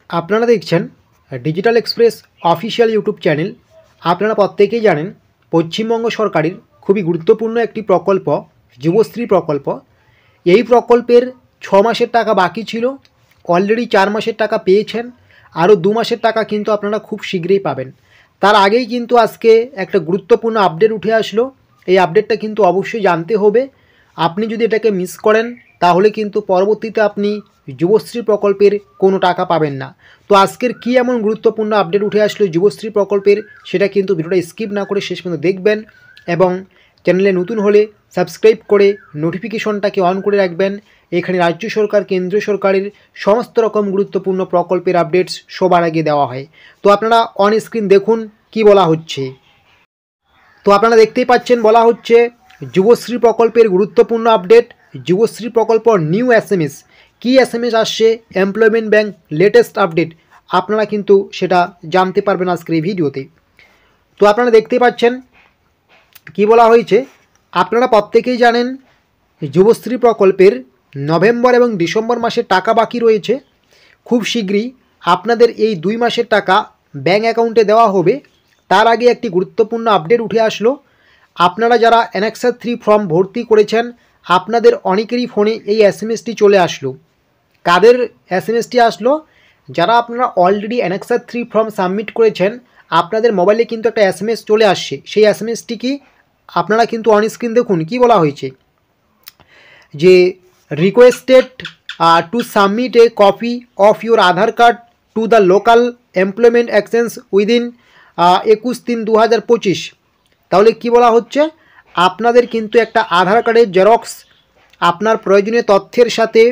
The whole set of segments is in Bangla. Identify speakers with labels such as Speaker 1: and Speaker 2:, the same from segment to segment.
Speaker 1: আপনারা দেখছেন digital express official YouTube channel. আপনারা প্রত্যেকেই জানেন পশ্চিমবঙ্গ সরকারের খুবই গুরুত্বপূর্ণ একটি প্রকল্প যুবশ্রী প্রকল্প। এই প্রকল্পের 6 মাসের টাকা বাকি ছিল, অলরেডি 4 মাসের টাকা পেয়েছেন, আরও 2 মাসের টাকা কিন্তু আপনারা খুব শীঘ্রই পাবেন। তার আগেই কিন্তু আজকে একটা গুরুত্বপূর্ণ আপডেট উঠে আসলো। এই আপডেটটা কিন্তু অবশ্যই জানতে হবে। আপনি যদি এটাকে মিস করেন তাহলে কিন্তু পরবর্তীতে আপনি যুবশ্রী প্রকল্পের কোনো টাকা পাবেন না। তো আজকের কী এমন গুরুত্বপূর্ণ আপডেট উঠে আসলো যুবশ্রী প্রকল্পের, সেটা কিন্তু ভিডিওটা স্কিপ না করে শেষ পর্যন্ত দেখবেন এবং চ্যানেলে নতুন হলে সাবস্ক্রাইব করে নোটিফিকেশনটাকে অন করে রাখবেন। এখানে রাজ্য সরকার কেন্দ্রীয় সরকারের সমস্ত রকম গুরুত্বপূর্ণ প্রকল্পের আপডেটস সবার আগে দেওয়া হয়। তো আপনারা অন স্ক্রিন দেখুন কি বলা হচ্ছে। তো আপনারা দেখতেই পাচ্ছেন বলা হচ্ছে যুবশ্রী প্রকল্পের গুরুত্বপূর্ণ আপডেট, যুবশ্রী প্রকল্প নিউ SMS। কী SMS আসছে, এমপ্লয়মেন্ট ব্যাংক লেটেস্ট আপডেট, আপনারা কিন্তু সেটা জানতে পারবেন আজকের এই ভিডিওতে। তো আপনারা দেখতে পাচ্ছেন কি বলা হয়েছে। আপনারা প্রত্যেকেই জানেন যুবশ্রী প্রকল্পের নভেম্বর এবং ডিসেম্বর মাসের টাকা বাকি রয়েছে। খুব শীঘ্রই আপনাদের এই 2 মাসের টাকা ব্যাঙ্ক অ্যাকাউন্টে দেওয়া হবে। তার আগে একটি গুরুত্বপূর্ণ আপডেট উঠে আসলো। আপনারা যারা অ্যানেক্সার 3 ফর্ম ভর্তি করেছেন আপনাদের অনেকেরই ফোনে এই SMSটি চলে আসলো। কাদের SMSটি আসলো? যারা আপনারা অলরেডি অ্যানেক্সার 3 ফর্ম সাবমিট করেছেন আপনাদের মোবাইলে কিন্তু একটা SMS চলে আসছে। সেই SMSটি কি আপনারা কিন্তু অন স্ক্রিন দেখুন কি বলা হয়েছে, যে requested to submit A copy of your Aadhaar card to the local employment exchange within 21/3/2025। তাহলে কি বলা হচ্ছে, আপনাদের কিন্তু একটা আধার কার্ডের জেরক্স আপনার প্রয়োজনীয় তথ্যের সাথে,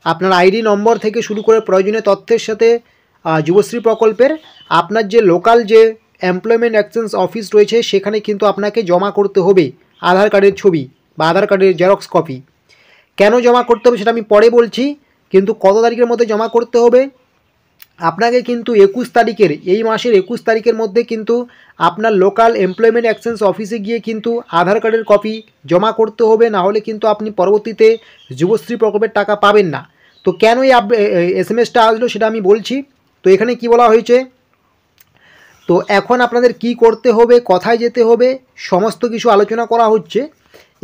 Speaker 1: আপনার আইডি নম্বর থেকে শুরু করে প্রয়োজনীয় তথ্যের সাথে যুবশ্রী প্রকল্পের আপনার যে লোকাল যে এমপ্লয়মেন্ট এক্সচেঞ্জ অফিস রয়েছে সেখানে কিন্তু আপনাকে জমা করতে হবে আধার কার্ডের ছবি বা আধার কার্ডের জেরক্স কপি। কেন জমা করতে হবে সেটা আমি পরে বলছি, কিন্তু কত তারিখের মধ্যে জমা করতে হবে আপনাকে কিন্তু 21 তারিখের, এই মাসের 21 তারিখের মধ্যে কিন্তু আপনার লোকাল এমপ্লয়মেন্ট এক্সচেঞ্জ অফিসে গিয়ে কিন্তু আধার কার্ডের কপি জমা করতে হবে, না হলে কিন্তু আপনি পরবর্তীতে যুবশ্রী প্রকল্পের টাকা পাবেন না। তো কেন এই SMSটা আসলো সেটা আমি বলছি। তো এখানে কি বলা হয়েছে, তো এখন আপনাদের কি করতে হবে, কোথায় যেতে হবে, সমস্ত কিছু আলোচনা করা হচ্ছে।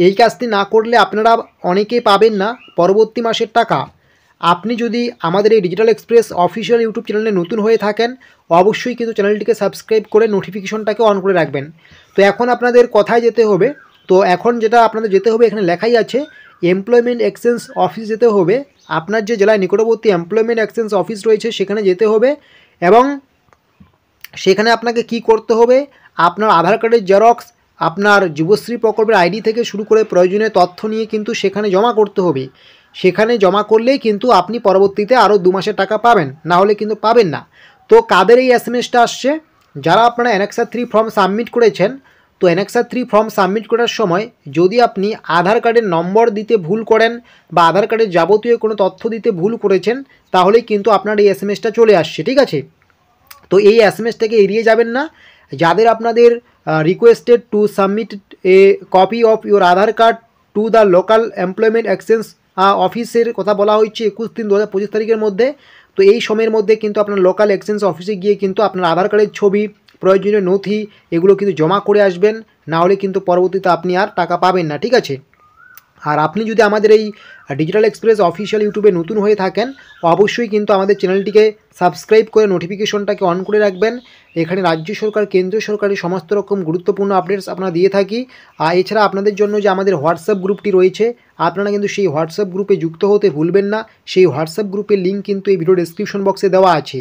Speaker 1: এই কাজটি না করলে আপনারা অনেকেই পাবেন না পরবর্তী মাসের টাকা। আপনি যদি আমাদের এই ডিজিটাল এক্সপ্রেস অফিসিয়াল ইউটিউব চ্যানেলে নতুন হয়ে থাকেন অবশ্যই কিন্তু চ্যানেলটিকে সাবস্ক্রাইব করে নোটিফিকেশনটাকে অন করে রাখবেন। তো এখন আপনাদের কোথায় যেতে হবে, তো এখন যেটা আপনাদের যেতে হবে এখানে লেখাই আছে এমপ্লয়মেন্ট এক্সচেঞ্জ অফিস যেতে হবে। আপনার যে জেলায় নিকটবর্তী এমপ্লয়মেন্ট এক্সচেঞ্জ অফিস রয়েছে সেখানে যেতে হবে এবং সেখানে আপনাকে কি করতে হবে, আপনার আধার কার্ডের জেরক্স, আপনার যুবশ্রী প্রকল্পের আইডি থেকে শুরু করে প্রয়োজনীয় তথ্য নিয়ে কিন্তু সেখানে জমা করতে হবে। সেখানে জমা করলেই কিন্তু আপনি পরবর্তীতে আরও 2 মাসের টাকা পাবেন, না হলে কিন্তু পাবেন না। তো কাদের এই SMSটা আসছে, যারা আপনারা অ্যানেক্সার 3 ফর্ম সাবমিট করেছেন। তো অ্যানেক্সার 3 ফর্ম সাবমিট করার সময় যদি আপনি আধার কার্ডের নম্বর দিতে ভুল করেন বা আধার কার্ডের যাবতীয় কোনো তথ্য দিতে ভুল করেছেন তাহলেই কিন্তু আপনার এই SMSটা চলে আসছে, ঠিক আছে। তো এই SMSটাকে এড়িয়ে যাবেন না। যাদের আপনাদের requested to submit A copy of your Aadhaar card to the local employment exchange অফিসের কথা বলা হচ্ছে 21/3/2025 তারিখের মধ্যে। তো এই সময়ের মধ্যে কিন্তু আপনার লোকাল এক্সচেঞ্জ অফিসে গিয়ে কিন্তু আপনার আধার কার্ডের ছবি, প্রয়োজনীয় নথি এগুলো কিন্তু জমা করে আসবেন, না হলে কিন্তু পরবর্তীতে আপনি আর টাকা পাবেন না, ঠিক আছে। আর আপনি যদি আমাদের এই ডিজিটাল এক্সপ্রেস অফিসিয়াল ইউটিউবে নতুন হয়ে থাকেন অবশ্যই কিন্তু আমাদের চ্যানেলটিকে সাবস্ক্রাইব করে নোটিফিকেশনটাকে অন করে রাখবেন। এখানে রাজ্য সরকার কেন্দ্রীয় সরকারের সমস্ত রকম গুরুত্বপূর্ণ আপডেটস আপনারা দিয়ে থাকি। আর এছাড়া আপনাদের জন্য যে আমাদের হোয়াটসঅ্যাপ গ্রুপটি রয়েছে আপনারা কিন্তু সেই হোয়াটসঅ্যাপ গ্রুপে যুক্ত হতে ভুলবেন না। সেই হোয়াটসঅ্যাপ গ্রুপের লিঙ্ক কিন্তু এই ভিডিও ডেসক্রিপশন বক্সে দেওয়া আছে।